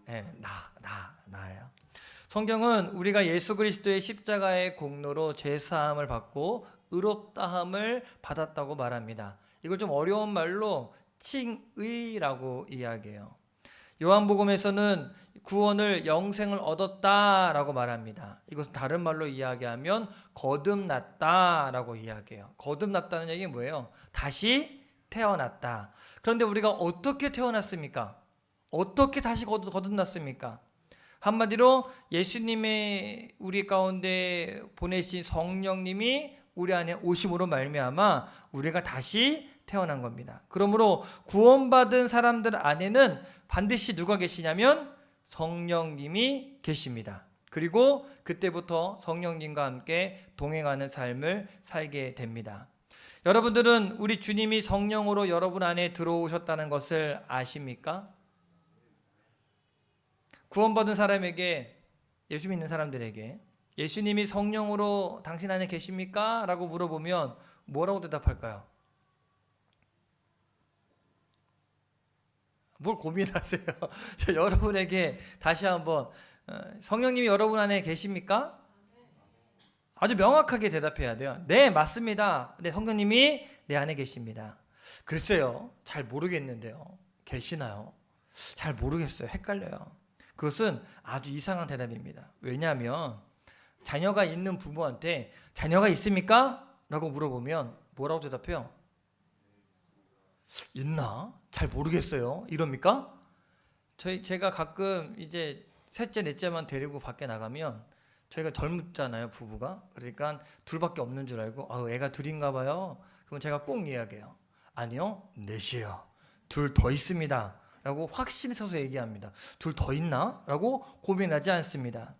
나예요. 성경은 우리가 예수 그리스도의 십자가의 공로로 죄사함을 받고 의롭다함을 받았다고 말합니다. 이걸 좀 어려운 말로 칭의라고 이야기해요. 요한복음에서는 구원을 영생을 얻었다라고 말합니다. 이것은 다른 말로 이야기하면 거듭났다라고 이야기해요. 거듭났다는 얘기는 뭐예요? 다시 태어났다. 그런데 우리가 어떻게 태어났습니까? 어떻게 다시 거듭났습니까? 한마디로 예수님의 우리 가운데 보내신 성령님이 우리 안에 오심으로 말미암아 우리가 다시 태어난 겁니다. 그러므로 구원받은 사람들 안에는 반드시 누가 계시냐면 성령님이 계십니다. 그리고 그때부터 성령님과 함께 동행하는 삶을 살게 됩니다. 여러분들은 우리 주님이 성령으로 여러분 안에 들어오셨다는 것을 아십니까? 구원받은 사람에게, 예수 믿는 사람들에게 예수님이 성령으로 당신 안에 계십니까? 라고 물어보면 뭐라고 대답할까요? 뭘 고민하세요? 저 여러분에게 다시 한번 성령님이 여러분 안에 계십니까? 아주 명확하게 대답해야 돼요. 네, 맞습니다. 네, 성령님이 내 안에 계십니다. 글쎄요, 잘 모르겠는데요. 계시나요? 잘 모르겠어요. 헷갈려요. 그것은 아주 이상한 대답입니다. 왜냐하면 자녀가 있는 부모한테 자녀가 있습니까? 라고 물어보면 뭐라고 대답해요? 있나? 잘 모르겠어요. 이럽니까? 제가 가끔 이제 셋째, 넷째만 데리고 밖에 나가면 저희가 젊잖아요, 부부가. 그러니까 둘밖에 없는 줄 알고 애가 둘인가 봐요. 그럼 제가 꼭 이야기해요. 아니요, 넷이에요. 둘 더 있습니다. 라고 확신에 차서 얘기합니다. 둘 더 있나? 라고 고민하지 않습니다.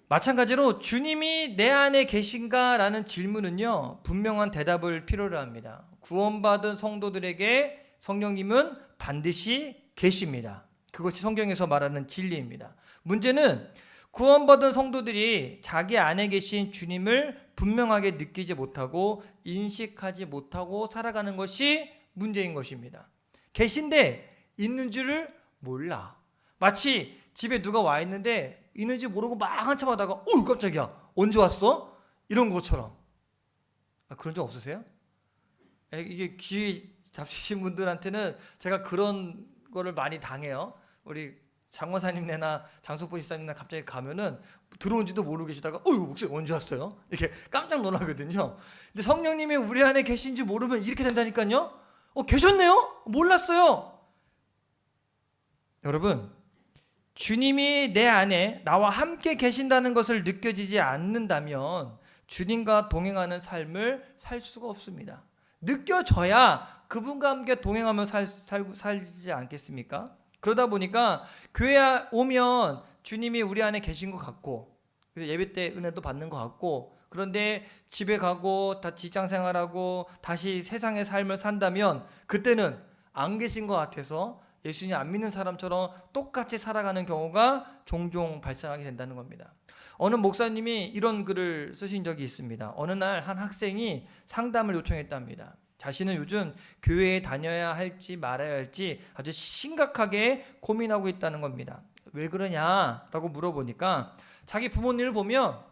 마찬가지로 주님이 내 안에 계신가? 라는 질문은요, 분명한 대답을 필요로 합니다. 구원받은 성도들에게 성령님은 반드시 계십니다. 그것이 성경에서 말하는 진리입니다. 문제는 구원받은 성도들이 자기 안에 계신 주님을 분명하게 느끼지 못하고 인식하지 못하고 살아가는 것이 문제인 것입니다. 계신데 있는 줄을 몰라. 마치 집에 누가 와 있는데 있는지 모르고 막 한참 하다가 깜짝이야, 언제 왔어? 이런 것처럼. 그런 적 없으세요? 이게 귀 잡히신 분들한테는 제가 그런 거를 많이 당해요. 우리 장원사님네나 장석보 지사님네 갑자기 가면은 들어온지도 모르고 계시다가 목사님 언제 왔어요? 이렇게 깜짝 놀라거든요. 근데 성령님이 우리 안에 계신지 모르면 이렇게 된다니까요. 계셨네요? 몰랐어요. 여러분, 주님이 내 안에 나와 함께 계신다는 것을 느껴지지 않는다면 주님과 동행하는 삶을 살 수가 없습니다. 느껴져야 그분과 함께 동행하며 살지 않겠습니까? 그러다 보니까 교회 오면 주님이 우리 안에 계신 것 같고, 예배 때 은혜도 받는 것 같고, 그런데 집에 가고 다 직장 생활하고 다시 세상의 삶을 산다면 그때는 안 계신 것 같아서 예수님 안 믿는 사람처럼 똑같이 살아가는 경우가 종종 발생하게 된다는 겁니다. 어느 목사님이 이런 글을 쓰신 적이 있습니다. 어느 날 한 학생이 상담을 요청했답니다. 자신은 요즘 교회에 다녀야 할지 말아야 할지 아주 심각하게 고민하고 있다는 겁니다. 왜 그러냐라고 물어보니까 자기 부모님을 보면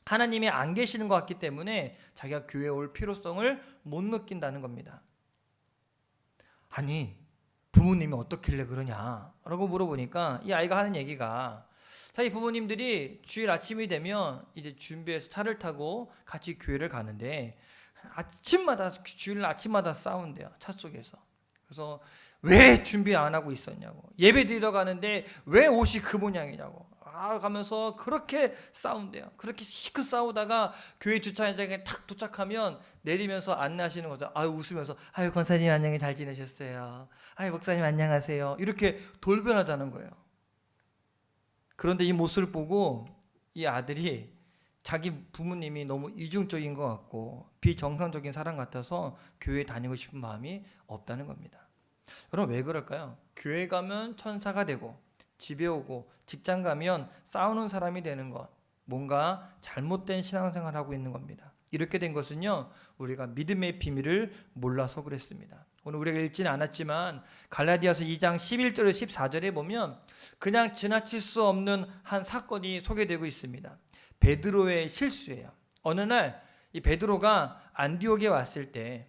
하나님이 안 계시는 것 같기 때문에 자기가 교회에 올 필요성을 못 느낀다는 겁니다. 아니, 부모님이 어떻길래 그러냐라고 물어보니까 이 아이가 하는 얘기가 자기 부모님들이 주일 아침이 되면 이제 준비해서 차를 타고 같이 교회를 가는데 주일 아침마다 싸운대요, 차 속에서. 그래서 왜 준비 안 하고 있었냐고, 예배 드리러 가는데 왜 옷이 그 모양이냐고 가면서 그렇게 싸운대요. 그렇게 시크 싸우다가 교회 주차장에 탁 도착하면 내리면서 안내하시는 거죠. 웃으면서 권사님 안녕히 잘 지내셨어요. 목사님 안녕하세요. 이렇게 돌변하자는 거예요. 그런데 이 모습을 보고 이 아들이 자기 부모님이 너무 이중적인 것 같고 비정상적인 사람 같아서 교회에 다니고 싶은 마음이 없다는 겁니다. 여러분, 왜 그럴까요? 교회 가면 천사가 되고 집에 오고 직장 가면 싸우는 사람이 되는 것, 뭔가 잘못된 신앙생활을 하고 있는 겁니다. 이렇게 된 것은요, 우리가 믿음의 비밀을 몰라서 그랬습니다. 오늘 우리가 읽지는 않았지만 갈라디아서 2장 11절에 14절에 보면 그냥 지나칠 수 없는 한 사건이 소개되고 있습니다. 베드로의 실수예요. 어느 날 이 베드로가 안디옥에 왔을 때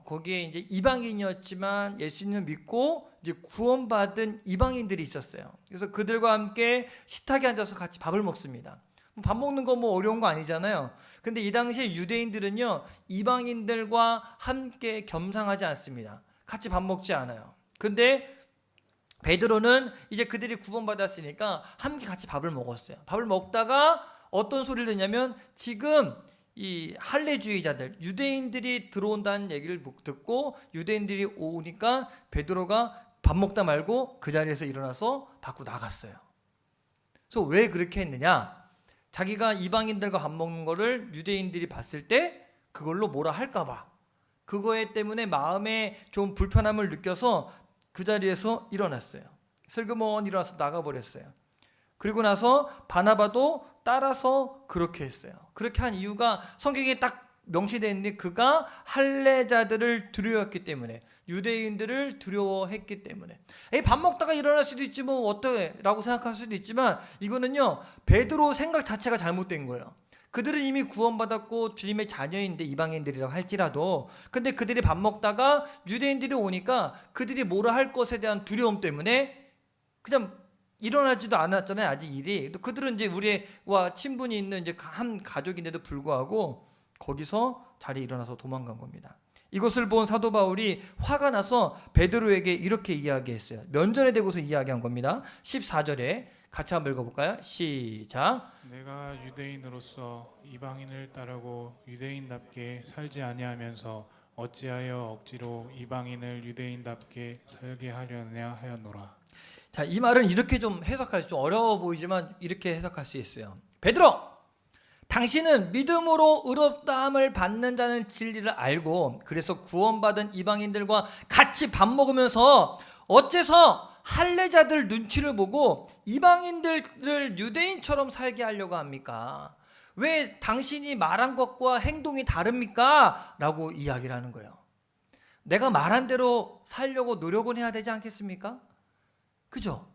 거기에 이제 이방인이었지만 예수님을 믿고 이제 구원받은 이방인들이 있었어요. 그래서 그들과 함께 식탁에 앉아서 같이 밥을 먹습니다. 밥 먹는 거 뭐 어려운 거 아니잖아요. 근데 이 당시에 유대인들은요, 이방인들과 함께 겸상하지 않습니다. 같이 밥 먹지 않아요. 근데 베드로는 이제 그들이 구원받았으니까 함께 같이 밥을 먹었어요. 밥을 먹다가 어떤 소리를 듣냐면 지금 이 할례주의자들, 유대인들이 들어온다는 얘기를 듣고 유대인들이 오니까 베드로가 밥 먹다 말고 그 자리에서 일어나서 밖으로 나갔어요. 그래서 왜 그렇게 했느냐? 자기가 이방인들과 밥 먹는 거를 유대인들이 봤을 때 그걸로 뭐라 할까 봐. 그거에 때문에 마음에 좀 불편함을 느껴서 그 자리에서 일어났어요. 슬그머니 일어나서 나가버렸어요. 그리고 나서 바나바도 따라서 그렇게 했어요. 그렇게 한 이유가 성경에 딱 명시되어 있는데 그가 할례자들을 두려워했기 때문에, 유대인들을 두려워했기 때문에. 밥 먹다가 일어날 수도 있지 뭐 어때? 라고 생각할 수도 있지만 이거는요, 베드로 생각 자체가 잘못된 거예요. 그들은 이미 구원받았고 주님의 자녀인데, 이방인들이라고 할지라도, 근데 그들이 밥 먹다가 유대인들이 오니까 그들이 뭐라 할 것에 대한 두려움 때문에 그냥 일어나지도 않았잖아요, 아직 일이. 그들은 이제 우리와 친분이 있는 이제 한 가족인데도 불구하고 거기서 자리에 일어나서 도망간 겁니다. 이것을 본 사도 바울이 화가 나서 베드로에게 이렇게 이야기했어요. 면전에 대고서 이야기한 겁니다. 14절에 같이 한번 읽어볼까요? 시작. 내가 유대인으로서 이방인을 따르고 유대인답게 살지 아니하면서 어찌하여 억지로 이방인을 유대인답게 살게 하려냐 하였노라. 자, 이 말은 이렇게 좀 해석할 수, 좀 어려워 보이지만 이렇게 해석할 수 있어요. 베드로, 당신은 믿음으로 의롭다함을 받는 자는 진리를 알고 그래서 구원받은 이방인들과 같이 밥 먹으면서 어째서 할례자들 눈치를 보고 이방인들을 유대인처럼 살게 하려고 합니까? 왜 당신이 말한 것과 행동이 다릅니까? 라고 이야기를 하는 거예요. 내가 말한 대로 살려고 노력은 해야 되지 않겠습니까? 그죠?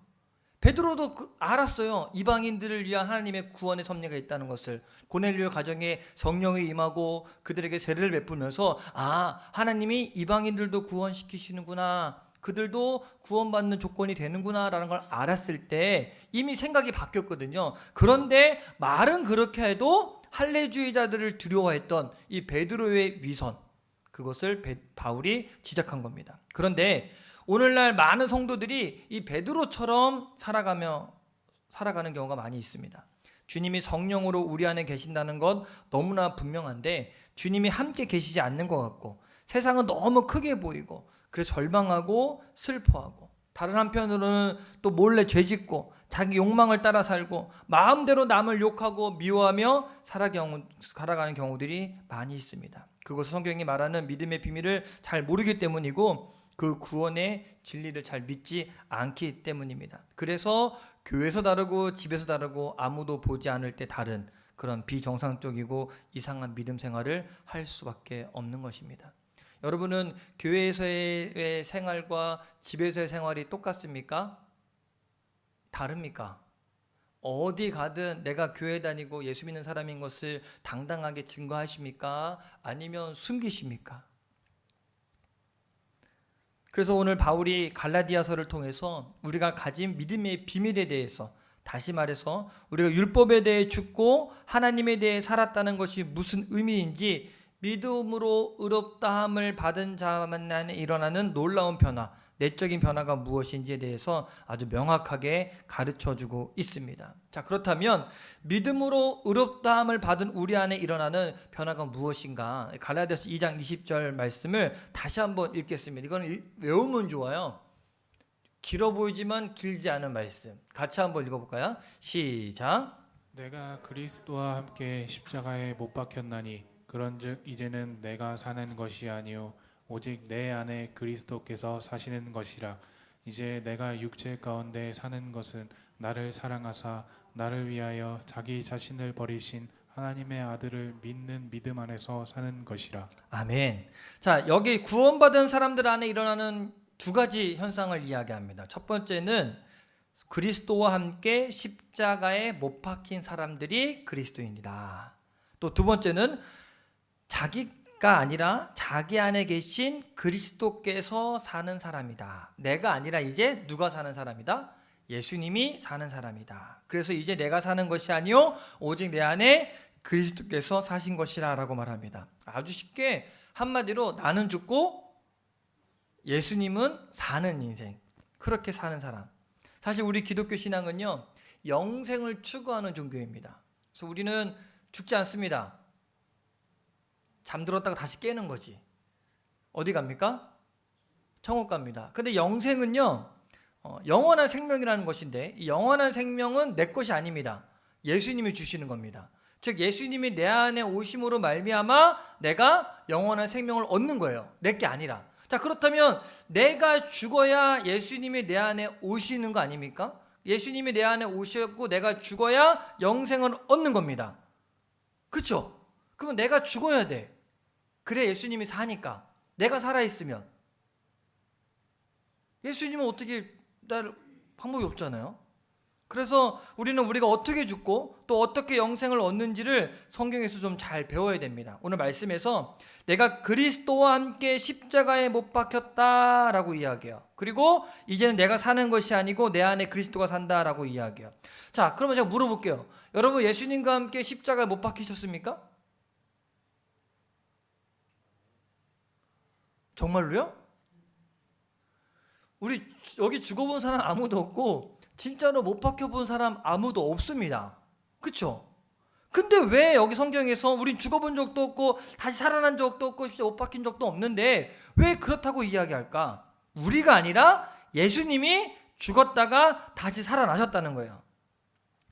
베드로도 알았어요. 이방인들을 위한 하나님의 구원의 섭리가 있다는 것을. 고넬료 가정에 성령이 임하고 그들에게 세례를 베풀면서 하나님이 이방인들도 구원시키시는구나, 그들도 구원받는 조건이 되는구나 라는 걸 알았을 때 이미 생각이 바뀌었거든요. 그런데 말은 그렇게 해도 할례주의자들을 두려워했던 이 베드로의 위선, 그것을 바울이 지적한 겁니다. 그런데 오늘날 많은 성도들이 이 베드로처럼 살아가는 경우가 많이 있습니다. 주님이 성령으로 우리 안에 계신다는 것 너무나 분명한데 주님이 함께 계시지 않는 것 같고 세상은 너무 크게 보이고 그래서 절망하고 슬퍼하고, 다른 한편으로는 또 몰래 죄짓고 자기 욕망을 따라 살고 마음대로 남을 욕하고 미워하며 살아가는 경우들이 많이 있습니다. 그것은 성경이 말하는 믿음의 비밀을 잘 모르기 때문이고 그 구원의 진리를 잘 믿지 않기 때문입니다. 그래서 교회에서 다르고 집에서 다르고 아무도 보지 않을 때 다른 그런 비정상적이고 이상한 믿음 생활을 할 수밖에 없는 것입니다. 여러분은 교회에서의 생활과 집에서의 생활이 똑같습니까? 다릅니까? 어디 가든 내가 교회 다니고 예수 믿는 사람인 것을 당당하게 증거하십니까? 아니면 숨기십니까? 그래서 오늘 바울이 갈라디아서를 통해서 우리가 가진 믿음의 비밀에 대해서, 다시 말해서 우리가 율법에 대해 죽고 하나님에 대해 살았다는 것이 무슨 의미인지, 믿음으로 의롭다함을 받은 자만에 일어나는 놀라운 변화, 내적인 변화가 무엇인지에 대해서 아주 명확하게 가르쳐주고 있습니다. 자, 그렇다면 믿음으로 의롭다함을 받은 우리 안에 일어나는 변화가 무엇인가? 갈라디아서 2장 20절 말씀을 다시 한번 읽겠습니다. 이거는 외우면 좋아요. 길어 보이지만 길지 않은 말씀. 같이 한번 읽어볼까요? 시작. 내가 그리스도와 함께 십자가에 못 박혔나니 그런즉 이제는 내가 사는 것이 아니요 오직 내 안에 그리스도께서 사시는 것이라. 이제 내가 육체 가운데 사는 것은 나를 사랑하사 나를 위하여 자기 자신을 버리신 하나님의 아들을 믿는 믿음 안에서 사는 것이라. 아멘. 자, 여기 구원받은 사람들 안에 일어나는 두 가지 현상을 이야기합니다. 첫 번째는 그리스도와 함께 십자가에 못 박힌 사람들이 그리스도인이다. 또 두 번째는 자기가 아니라 자기 안에 계신 그리스도께서 사는 사람이다. 내가 아니라 이제 누가 사는 사람이다? 예수님이 사는 사람이다. 그래서 이제 내가 사는 것이 아니요 오직 내 안에 그리스도께서 사신 것이라 라고 말합니다. 아주 쉽게 한마디로 나는 죽고 예수님은 사는 인생, 그렇게 사는 사람. 사실 우리 기독교 신앙은요 영생을 추구하는 종교입니다. 그래서 우리는 죽지 않습니다. 잠들었다가 다시 깨는 거지. 어디 갑니까? 천국 갑니다. 근데 영생은요 영원한 생명이라는 것인데, 이 영원한 생명은 내 것이 아닙니다. 예수님이 주시는 겁니다. 즉 예수님이 내 안에 오심으로 말미암아 내가 영원한 생명을 얻는 거예요. 내 게 아니라. 자, 그렇다면 내가 죽어야 예수님이 내 안에 오시는 거 아닙니까? 예수님이 내 안에 오셨고 내가 죽어야 영생을 얻는 겁니다. 그렇죠? 그러면 내가 죽어야 돼. 그래 예수님이 사니까. 내가 살아있으면. 예수님은 어떻게 날 방법이 없잖아요. 그래서 우리가 어떻게 죽고 또 어떻게 영생을 얻는지를 성경에서 좀 잘 배워야 됩니다. 오늘 말씀에서 내가 그리스도와 함께 십자가에 못 박혔다라고 이야기해요. 그리고 이제는 내가 사는 것이 아니고 내 안에 그리스도가 산다라고 이야기해요. 자, 그러면 제가 물어볼게요. 여러분 예수님과 함께 십자가에 못 박히셨습니까? 정말로요? 우리 여기 죽어본 사람 아무도 없고 진짜로 못 박혀본 사람 아무도 없습니다. 그렇죠? 근데 왜 여기 성경에서 우린 죽어본 적도 없고 다시 살아난 적도 없고 못 박힌 적도 없는데 왜 그렇다고 이야기할까? 우리가 아니라 예수님이 죽었다가 다시 살아나셨다는 거예요.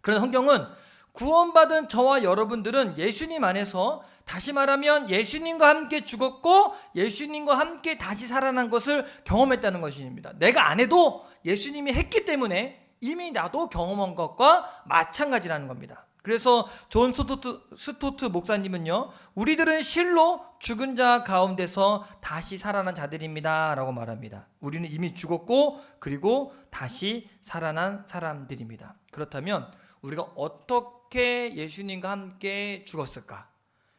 그래서 성경은 구원받은 저와 여러분들은 예수님 안에서, 다시 말하면 예수님과 함께 죽었고 예수님과 함께 다시 살아난 것을 경험했다는 것입니다. 내가 안 해도 예수님이 했기 때문에 이미 나도 경험한 것과 마찬가지라는 겁니다. 그래서 존 스토트 목사님은요, 우리들은 실로 죽은 자 가운데서 다시 살아난 자들입니다 라고 말합니다. 우리는 이미 죽었고 그리고 다시 살아난 사람들입니다. 그렇다면 우리가 어떻게 예수님과 함께 죽었을까?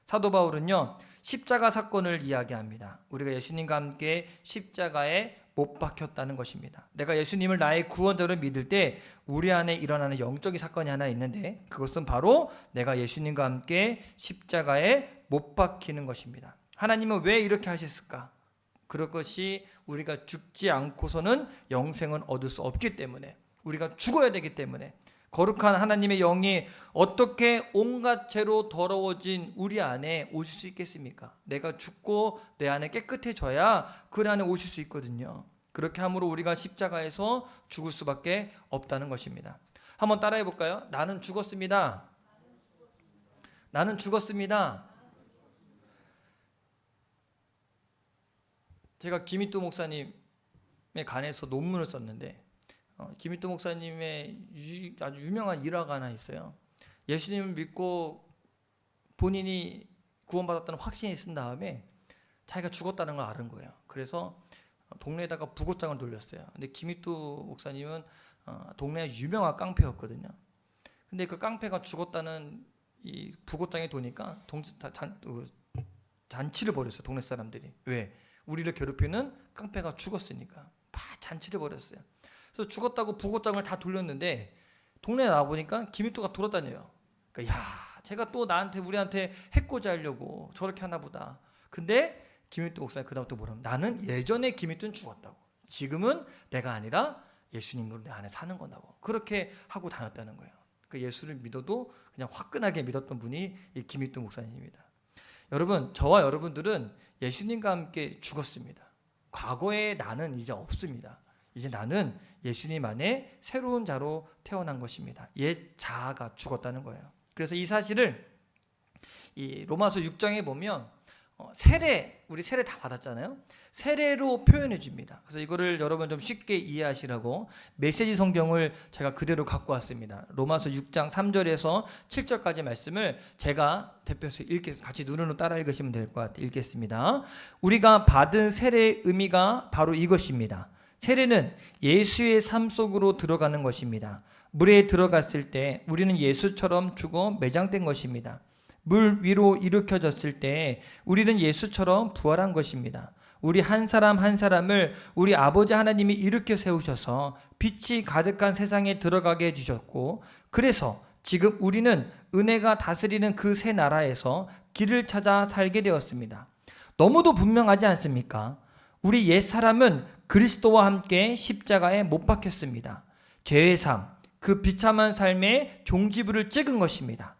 사도 바울은요 십자가 사건을 이야기합니다. 우리가 예수님과 함께 십자가에 못 박혔다는 것입니다. 내가 예수님을 나의 구원자로 믿을 때 우리 안에 일어나는 영적인 사건이 하나 있는데, 그것은 바로 내가 예수님과 함께 십자가에 못 박히는 것입니다. 하나님은 왜 이렇게 하셨을까? 그럴 것이 우리가 죽지 않고서는 영생은 얻을 수 없기 때문에, 우리가 죽어야 되기 때문에. 거룩한 하나님의 영이 어떻게 온갖 죄로 더러워진 우리 안에 오실 수 있겠습니까? 내가 죽고 내 안에 깨끗해져야 그 안에 오실 수 있거든요. 그렇게 함으로 우리가 십자가에서 죽을 수밖에 없다는 것입니다. 한번 따라해 볼까요? 나는 죽었습니다. 나는 죽었습니다. 제가 김희두 목사님에 관해서 논문을 썼는데, 김희두 목사님의 아주 유명한 일화가 하나 있어요. 예수님을 믿고 본인이 구원받았다는 확신이 있은 다음에 자기가 죽었다는 걸 알은 거예요. 그래서 동네에다가 부고장을 돌렸어요. 근데 김희두 목사님은 동네 유명한 깡패였거든요. 근데 그 깡패가 죽었다는 이 부고장이 도니까 잔치를 벌였어요. 동네 사람들이. 왜? 우리를 괴롭히는 깡패가 죽었으니까 막 잔치를 벌였어요. 그래서 죽었다고 부고장을 다 돌렸는데 동네에 나와보니까 김희두가 돌아다녀요. 그러니까 야, 제가 또 우리한테 해코지 하려고 저렇게 하나 보다. 근데 김희두 목사님 그다음부터 뭐라면, 나는 예전에 김희두는 죽었다고, 지금은 내가 아니라 예수님으로 내 안에 사는 거라고 그렇게 하고 다녔다는 거예요. 그 예수를 믿어도 그냥 화끈하게 믿었던 분이 이 김희두 목사님입니다. 여러분, 저와 여러분들은 예수님과 함께 죽었습니다. 과거의 나는 이제 없습니다. 이제 나는 예수님 안에 새로운 자로 태어난 것입니다. 옛 자아가 죽었다는 거예요. 그래서 이 사실을 이 로마서 6장에 보면 세례, 우리 세례 다 받았잖아요. 세례로 표현해 줍니다. 그래서 이거를 여러분 좀 쉽게 이해하시라고 메시지 성경을 제가 그대로 갖고 왔습니다. 로마서 6장 3절에서 7절까지 말씀을 제가 대표해서 같이 눈으로 따라 읽으시면 될 것 같아요. 읽겠습니다. 우리가 받은 세례의 의미가 바로 이것입니다. 세례는 예수의 삶 속으로 들어가는 것입니다. 물에 들어갔을 때 우리는 예수처럼 죽어 매장된 것입니다. 물 위로 일으켜졌을 때 우리는 예수처럼 부활한 것입니다. 우리 한 사람 한 사람을 우리 아버지 하나님이 일으켜 세우셔서 빛이 가득한 세상에 들어가게 해주셨고, 그래서 지금 우리는 은혜가 다스리는 그 새 나라에서 길을 찾아 살게 되었습니다. 너무도 분명하지 않습니까? 우리 옛사람은 그리스도와 함께 십자가에 못 박혔습니다. 죄의 삶, 그 비참한 삶에 종지부를 찍은 것입니다.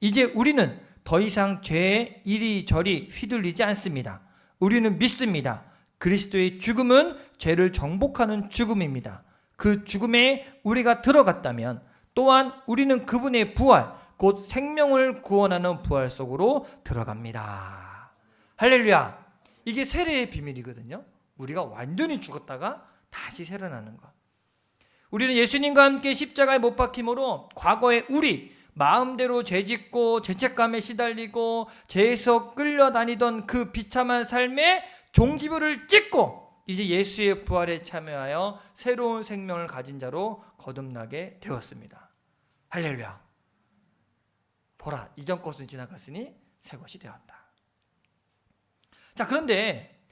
이제 우리는 더 이상 죄에 이리저리 휘둘리지 않습니다. 우리는 믿습니다. 그리스도의 죽음은 죄를 정복하는 죽음입니다. 그 죽음에 우리가 들어갔다면 또한 우리는 그분의 부활, 곧 생명을 구원하는 부활 속으로 들어갑니다. 할렐루야. 이게 세례의 비밀이거든요. 우리가 완전히 죽었다가 다시 살아나는 것. 우리는 예수님과 함께 십자가에 못 박힘으로 과거에 우리 마음대로 죄짓고 죄책감에 시달리고 죄에서 끌려다니던 그 비참한 삶에 종지부를 찍고 이제 예수의 부활에 참여하여 새로운 생명을 가진 자로 거듭나게 되었습니다. 할렐루야. 보라, 이전 것은 지나갔으니 새 것이 되었다. 자, 그런데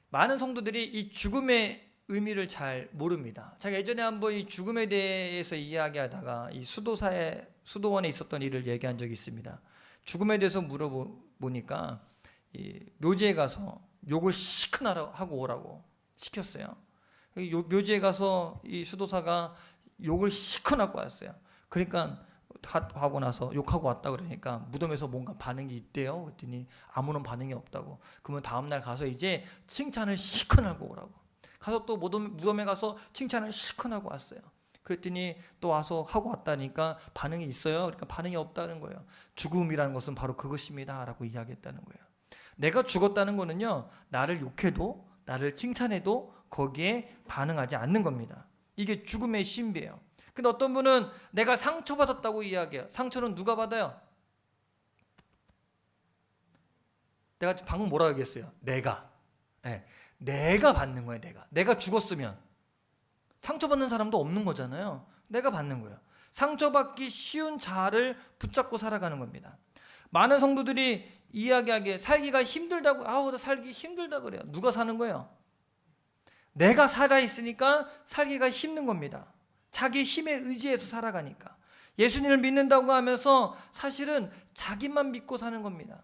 많은 성도들이 이 죽음의 의미를 잘 모릅니다. 제가 예전에 한번 이 죽음에 대해서 이야기하다가 이 수도원에 있었던 일을 얘기한 적이 있습니다. 죽음에 대해서 물어보니까 이 묘지에 가서 욕을 시큰하고 오라고 시켰어요. 묘지에 가서 이 수도사가 욕을 시큰하고 왔어요. 그러니까 하고 나서 욕하고 왔다 그러니까 무덤에서 뭔가 반응이 있대요. 그랬더니 아무런 반응이 없다고. 그러면 다음날 가서 이제 칭찬을 시큰하고 오라고. 가서 또 무덤에 가서 칭찬을 시큰하고 왔어요. 그랬더니 또 와서 하고 왔다니까 반응이 있어요. 그러니까 반응이 없다는 거예요. 죽음이라는 것은 바로 그것입니다 라고 이야기했다는 거예요. 내가 죽었다는 거는요, 나를 욕해도 나를 칭찬해도 거기에 반응하지 않는 겁니다. 이게 죽음의 신비예요. 근데 어떤 분은 내가 상처받았다고 이야기해요. 상처는 누가 받아요? 내가 방금 뭐라고 얘기했어요? 내가. 네. 내가 받는 거예요. 내가 죽었으면 상처받는 사람도 없는 거잖아요. 내가 받는 거예요. 상처받기 쉬운 자아를 붙잡고 살아가는 겁니다. 많은 성도들이 이야기하기에 살기가 힘들다고, 나 살기 힘들다 그래요. 누가 사는 거예요? 내가 살아있으니까 살기가 힘든 겁니다. 자기 힘에 의지해서 살아가니까. 예수님을 믿는다고 하면서 사실은 자기만 믿고 사는 겁니다.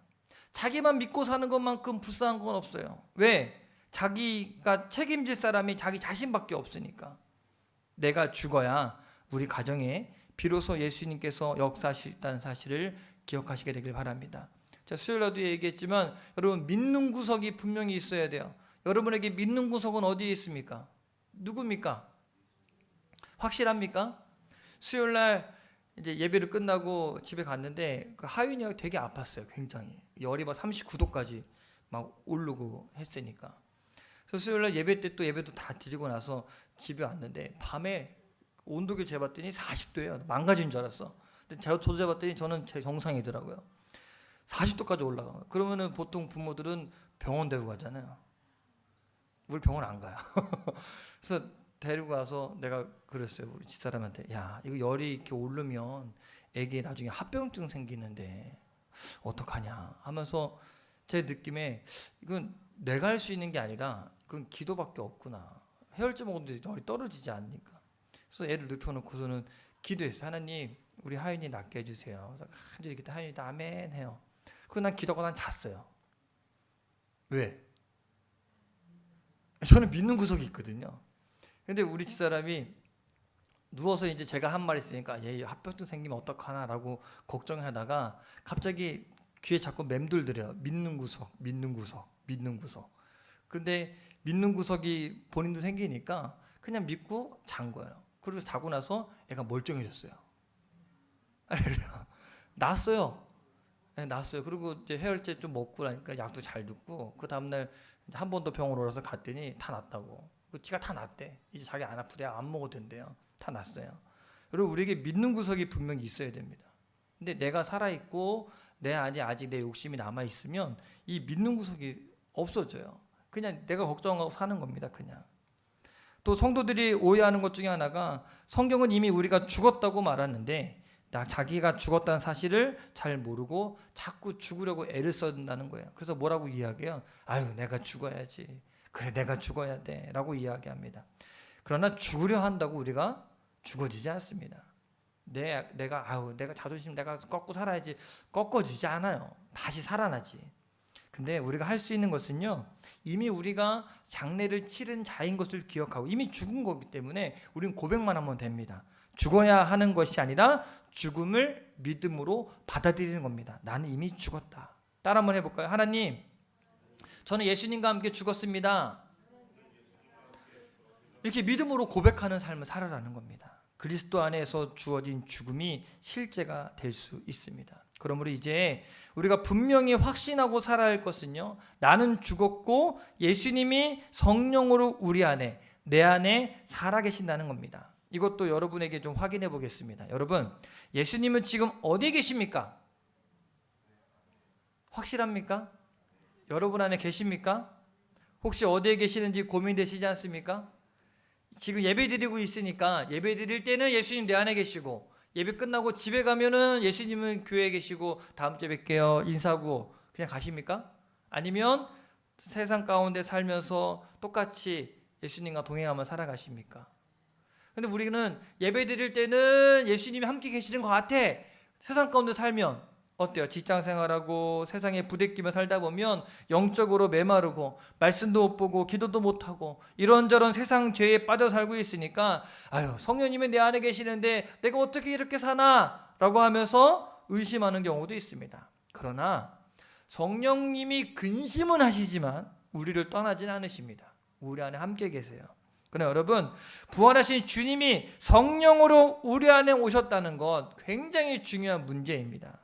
자기만 믿고 사는 것만큼 불쌍한 건 없어요. 왜? 자기가 책임질 사람이 자기 자신밖에 없으니까. 내가 죽어야 우리 가정에 비로소 예수님께서 역사하시다는 사실을 기억하시게 되길 바랍니다. 제가 수요일에도 얘기했지만 여러분, 믿는 구석이 분명히 있어야 돼요. 여러분에게 믿는 구석은 어디에 있습니까? 누굽니까? 확실합니까? 수요일날 이제 예배를 끝나고 집에 갔는데 그 하윤이가 되게 아팠어요. 굉장히 열이 막 39도까지 막 오르고 했으니까. 그래서 수요일날 예배 때 또 예배도 다 드리고 나서 집에 왔는데 밤에 온도계 재봤더니 40도예요. 망가진 줄 알았어. 근데 제가 저도 재봤더니 저는 제 정상이더라고요. 40도까지 올라가. 그러면은 보통 부모들은 병원 데리고 가잖아요. 우리 병원 안 가요. 그래서 데리고 가서 내가 그랬어요. 우리 집사람한테. 야, 이거 열이 이렇게 오르면 애기 나중에 합병증 생기는데 어떡하냐 하면서 제 느낌에 이건 내가 할 수 있는 게 아니라 그건 기도밖에 없구나. 해열제 먹었는데 열이 떨어지지 않으니까. 그래서 애를 눕혀놓고서는 기도했어요. 하나님, 우리 하윤이 낫게 해주세요. 그래서 간절히 기도, 하윤이 아멘 해요. 그리고 난 기도하고 난 잤어요. 왜? 저는 믿는 구석이 있거든요. 근데 우리 집사람이 누워서 이제 제가 한 말 있으니까 얘 합병증 생기면 어떡하나라고 걱정하다가 갑자기 귀에 자꾸 맴돌더래요. 믿는 구석. 근데 믿는 구석이 본인도 생기니까 그냥 믿고 잔 거예요. 그리고 자고 나서 애가 멀쩡해졌어요. 났어요. 네, 났어요. 그리고 이제 해열제 좀 먹고 나니까 약도 잘 듣고 그 다음날 한 번 더 병원으로 와서 갔더니 다 났다고. 지가 다 났대. 이제 자기 안 아프대. 안 먹어도 된대요. 다 났어요. 여러분 우리에게 믿는 구석이 분명히 있어야 됩니다. 근데 내가 살아있고 내 안에 아직 내 욕심이 남아있으면 이 믿는 구석이 없어져요. 그냥 내가 걱정하고 사는 겁니다. 그냥. 또 성도들이 오해하는 것 중에 하나가 성경은 이미 우리가 죽었다고 말하는데 자기가 죽었다는 사실을 잘 모르고 자꾸 죽으려고 애를 쓴다는 거예요. 그래서 뭐라고 이야기해요? 아유 내가 죽어야지. 그래 내가 죽어야 돼 라고 이야기합니다. 그러나 죽으려 한다고 우리가 죽어지지 않습니다. 내가 자존심 내가 꺾고 살아야지 꺾어지지 않아요. 다시 살아나지. 근데 우리가 할 수 있는 것은요, 이미 우리가 장례를 치른 자인 것을 기억하고 이미 죽은 거기 때문에 우리는 고백만 하면 됩니다. 죽어야 하는 것이 아니라 죽음을 믿음으로 받아들이는 겁니다. 나는 이미 죽었다. 따라 한번 해볼까요? 하나님, 저는 예수님과 함께 죽었습니다. 이렇게 믿음으로 고백하는 삶을 살아라는 겁니다. 그리스도 안에서 주어진 죽음이 실제가 될 수 있습니다. 그러므로 이제 우리가 분명히 확신하고 살아야 할 것은요, 나는 죽었고 예수님이 성령으로 우리 안에 내 안에 살아계신다는 겁니다. 이것도 여러분에게 좀 확인해 보겠습니다. 여러분, 예수님은 지금 어디 계십니까? 확실합니까? 여러분 안에 계십니까? 혹시 어디에 계시는지 고민되시지 않습니까? 지금 예배 드리고 있으니까 예배 드릴 때는 예수님 내 안에 계시고 예배 끝나고 집에 가면은 예수님은 교회에 계시고 다음 주에 뵐게요 인사하고 그냥 가십니까? 아니면 세상 가운데 살면서 똑같이 예수님과 동행하며 살아가십니까? 근데 우리는 예배 드릴 때는 예수님이 함께 계시는 것 같아. 세상 가운데 살면 어때요? 직장 생활하고 세상에 부대끼며 살다 보면 영적으로 메마르고 말씀도 못 보고 기도도 못 하고 이런저런 세상 죄에 빠져 살고 있으니까 아유 성령님이 내 안에 계시는데 내가 어떻게 이렇게 사나? 라고 하면서 의심하는 경우도 있습니다. 그러나 성령님이 근심은 하시지만 우리를 떠나진 않으십니다. 우리 안에 함께 계세요. 그러나 여러분, 부활하신 주님이 성령으로 우리 안에 오셨다는 것 굉장히 중요한 문제입니다.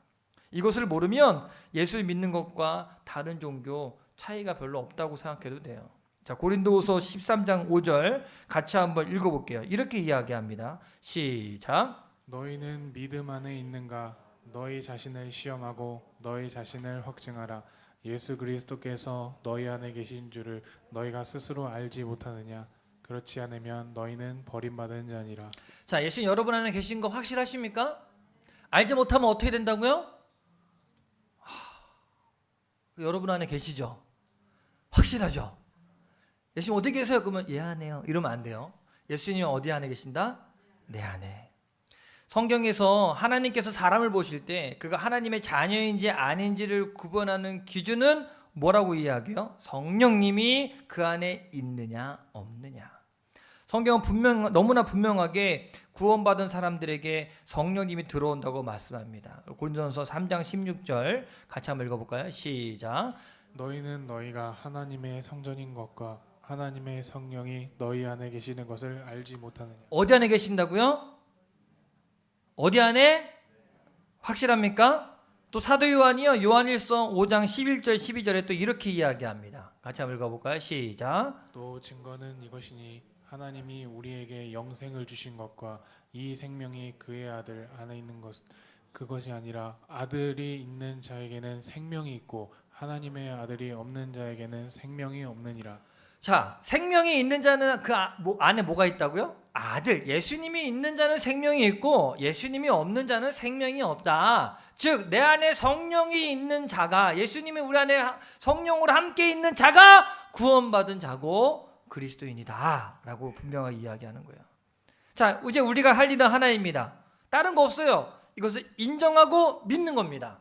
이것을 모르면 예수를 믿는 것과 다른 종교 차이가 별로 없다고 생각해도 돼요. 자, 고린도후서 13장 5절 같이 한번 읽어볼게요. 이렇게 이야기합니다. 시작. 너희는 믿음 안에 있는가? 너희 자신을 시험하고 너희 자신을 확증하라. 예수 그리스도께서 너희 안에 계신 줄을 너희가 스스로 알지 못하느냐? 그렇지 않으면 너희는 버림받은 자니라. 자, 예수님 여러분 안에 계신 거 확실하십니까? 알지 못하면 어떻게 된다고요? 여러분 안에 계시죠? 확실하죠? 예수님 어디 계세요? 그러면 얘 안에요. 이러면 안 돼요. 예수님 어디 안에 계신다? 내 안에. 성경에서 하나님께서 사람을 보실 때 그가 하나님의 자녀인지 아닌지를 구분하는 기준은 뭐라고 이야기해요? 성령님이 그 안에 있느냐 없느냐. 성경은 너무나 분명하게 구원받은 사람들에게 성령님이 들어온다고 말씀합니다. 고린도전서 3장 16절 같이 한번 읽어볼까요? 시작. 너희는 너희가 하나님의 성전인 것과 하나님의 성령이 너희 안에 계시는 것을 알지 못하느냐. 어디 안에 계신다고요? 어디 안에? 확실합니까? 또 사도 요한이요, 요한일서 5장 11절 12절에 또 이렇게 이야기합니다. 같이 한번 읽어볼까요? 시작. 또 증거는 이것이니 하나님이 우리에게 영생을 주신 것과 이 생명이 그의 아들 안에 있는 것 그것이 아니라 아들이 있는 자에게는 생명이 있고 하나님의 아들이 없는 자에게는 생명이 없느니라. 자, 생명이 있는 자는 그 안에 뭐가 있다고요? 아들. 예수님이 있는 자는 생명이 있고 예수님이 없는 자는 생명이 없다. 즉 내 안에 성령이 있는 자가, 예수님이 우리 안에 성령으로 함께 있는 자가 구원받은 자고 그리스도인이다 라고 분명하게 이야기하는 거예요. 자, 이제 우리가 할 일은 하나입니다. 다른 거 없어요. 이것을 인정하고 믿는 겁니다.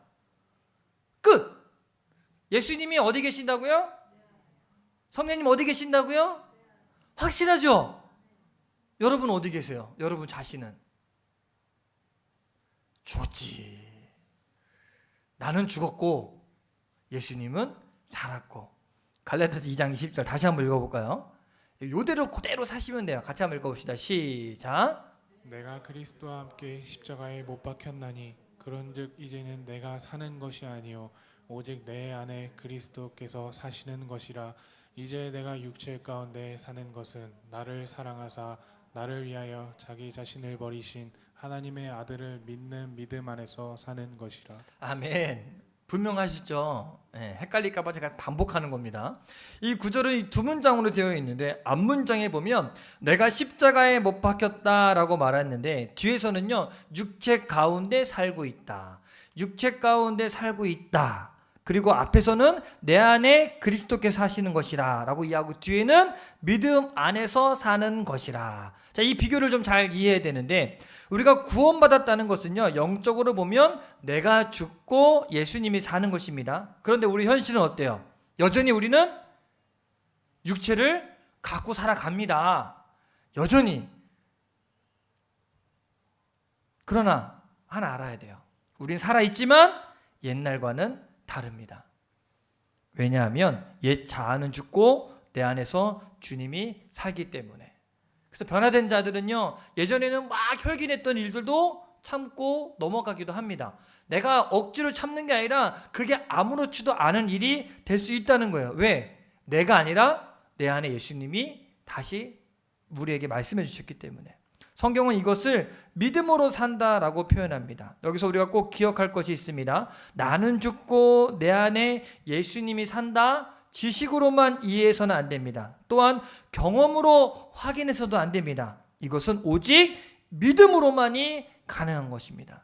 끝. 예수님이 어디 계신다고요? 성령님 어디 계신다고요? 확실하죠? 여러분 어디 계세요? 여러분 자신은? 죽었지. 나는 죽었고 예수님은 살았고. 갈라디아서 2장 20절 다시 한번 읽어볼까요? 이대로 그대로 사시면 돼요. 같이 한번 읽어봅시다. 시작. 내가 그리스도와 함께 십자가에 못 박혔나니 그런즉 이제는 내가 사는 것이 아니요 오직 내 안에 그리스도께서 사시는 것이라. 이제 내가 육체 가운데 사는 것은 나를 사랑하사 나를 위하여 자기 자신을 버리신 하나님의 아들을 믿는 믿음 안에서 사는 것이라. 아멘. 분명하시죠? 헷갈릴까봐 제가 반복하는 겁니다. 이 구절은 이 두 문장으로 되어 있는데 앞문장에 보면 내가 십자가에 못 박혔다라고 말했는데 뒤에서는요 육체 가운데 살고 있다. 육체 가운데 살고 있다. 그리고 앞에서는 내 안에 그리스도께서 사시는 것이라 라고 이해하고 뒤에는 믿음 안에서 사는 것이라. 자, 이 비교를 좀 잘 이해해야 되는데 우리가 구원받았다는 것은요 영적으로 보면 내가 죽고 예수님이 사는 것입니다. 그런데 우리 현실은 어때요? 여전히 우리는 육체를 갖고 살아갑니다. 여전히. 그러나 하나 알아야 돼요. 우린 살아있지만 옛날과는 다릅니다. 왜냐하면 옛 자아는 죽고 내 안에서 주님이 살기 때문에. 그래서 변화된 자들은요 예전에는 막 혈기냈던 일들도 참고 넘어가기도 합니다. 내가 억지로 참는 게 아니라 그게 아무렇지도 않은 일이 될 수 있다는 거예요. 왜? 내가 아니라 내 안에 예수님이 다시 우리에게 말씀해 주셨기 때문에. 성경은 이것을 믿음으로 산다라고 표현합니다. 여기서 우리가 꼭 기억할 것이 있습니다. 나는 죽고 내 안에 예수님이 산다. 지식으로만 이해해서는 안 됩니다. 또한 경험으로 확인해서도 안 됩니다. 이것은 오직 믿음으로만이 가능한 것입니다.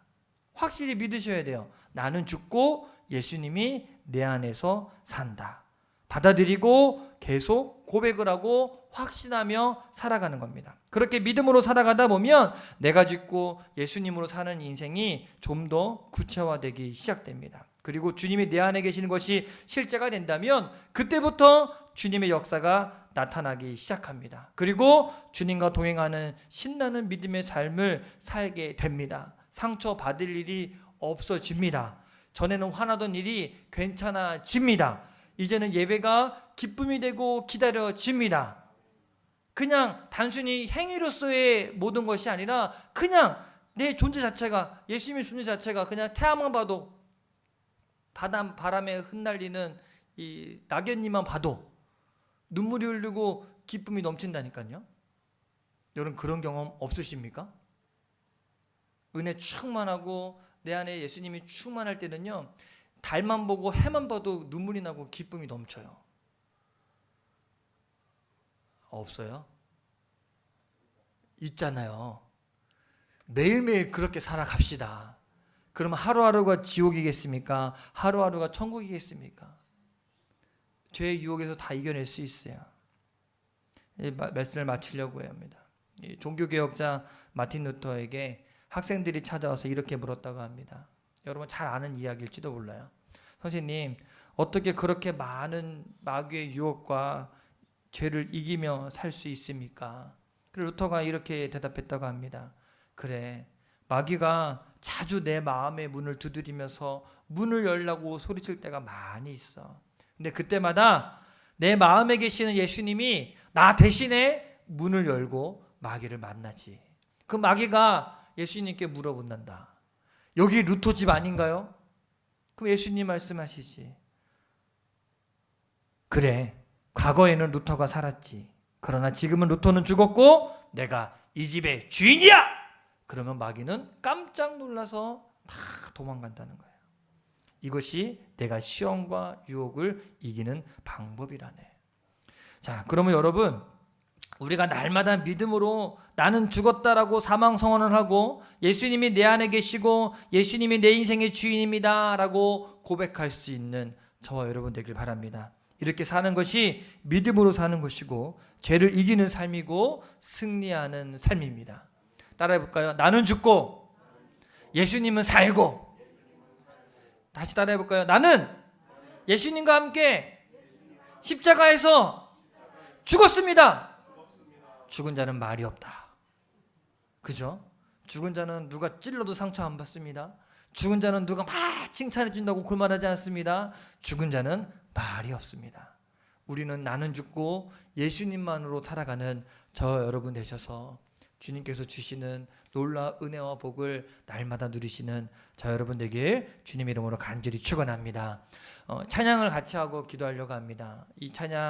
확실히 믿으셔야 돼요. 나는 죽고 예수님이 내 안에서 산다. 받아들이고 계속 고백을 하고 확신하며 살아가는 겁니다. 그렇게 믿음으로 살아가다 보면 내가 죽고 예수님으로 사는 인생이 좀 더 구체화되기 시작됩니다. 그리고 주님이 내 안에 계시는 것이 실제가 된다면 그때부터 주님의 역사가 나타나기 시작합니다. 그리고 주님과 동행하는 신나는 믿음의 삶을 살게 됩니다. 상처받을 일이 없어집니다. 전에는 화나던 일이 괜찮아집니다. 이제는 예배가 기쁨이 되고 기다려집니다. 그냥 단순히 행위로서의 모든 것이 아니라 그냥 내 존재 자체가, 예수님의 존재 자체가 그냥 태양만 봐도, 바람에 흩날리는 이 낙엽잎만 봐도 눈물이 흐르고 기쁨이 넘친다니까요. 여러분 그런 경험 없으십니까? 은혜 충만하고 내 안에 예수님이 충만할 때는요 달만 보고 해만 봐도 눈물이 나고 기쁨이 넘쳐요. 없어요? 있잖아요. 매일매일 그렇게 살아갑시다. 그러면 하루하루가 지옥이겠습니까? 하루하루가 천국이겠습니까? 죄의 유혹에서 다 이겨낼 수 있어요. 말씀을 마치려고 합니다. 종교개혁자 마틴 루터에게 학생들이 찾아와서 이렇게 물었다고 합니다. 여러분 잘 아는 이야기일지도 몰라요. 선생님, 어떻게 그렇게 많은 마귀의 유혹과 죄를 이기며 살 수 있습니까? 그리고 루터가 이렇게 대답했다고 합니다. 그래, 마귀가 자주 내 마음의 문을 두드리면서 문을 열라고 소리칠 때가 많이 있어. 근데 그때마다 내 마음에 계시는 예수님이 나 대신에 문을 열고 마귀를 만나지. 그 마귀가 예수님께 물어본단다. 여기 루터 집 아닌가요? 그럼 예수님 말씀하시지. 그래, 과거에는 루터가 살았지. 그러나 지금은 루터는 죽었고 내가 이 집의 주인이야! 그러면 마귀는 깜짝 놀라서 다 도망간다는 거예요. 이것이 내가 시험과 유혹을 이기는 방법이라네. 자, 그러면 여러분, 우리가 날마다 믿음으로 나는 죽었다라고 사망 선언을 하고 예수님이 내 안에 계시고 예수님이 내 인생의 주인입니다 라고 고백할 수 있는 저와 여러분 되길 바랍니다. 이렇게 사는 것이 믿음으로 사는 것이고 죄를 이기는 삶이고 승리하는 삶입니다. 따라해 볼까요? 나는 죽고 예수님은 살고. 다시 따라해 볼까요? 나는 예수님과 함께 십자가에서 죽었습니다. 죽은 자는 말이 없다. 그죠? 죽은 자는 누가 찔러도 상처 안 받습니다. 죽은 자는 누가 막 칭찬해 준다고 골말하지 않습니다. 죽은 자는 말이 없습니다. 우리는 나는 죽고 예수님만으로 살아가는 저와 여러분 되셔서 주님께서 주시는 놀라운 은혜와 복을 날마다 누리시는 자 여러분 되길 주님 이름으로 간절히 축원합니다. 찬양을 같이 하고 기도하려고 합니다. 이 찬양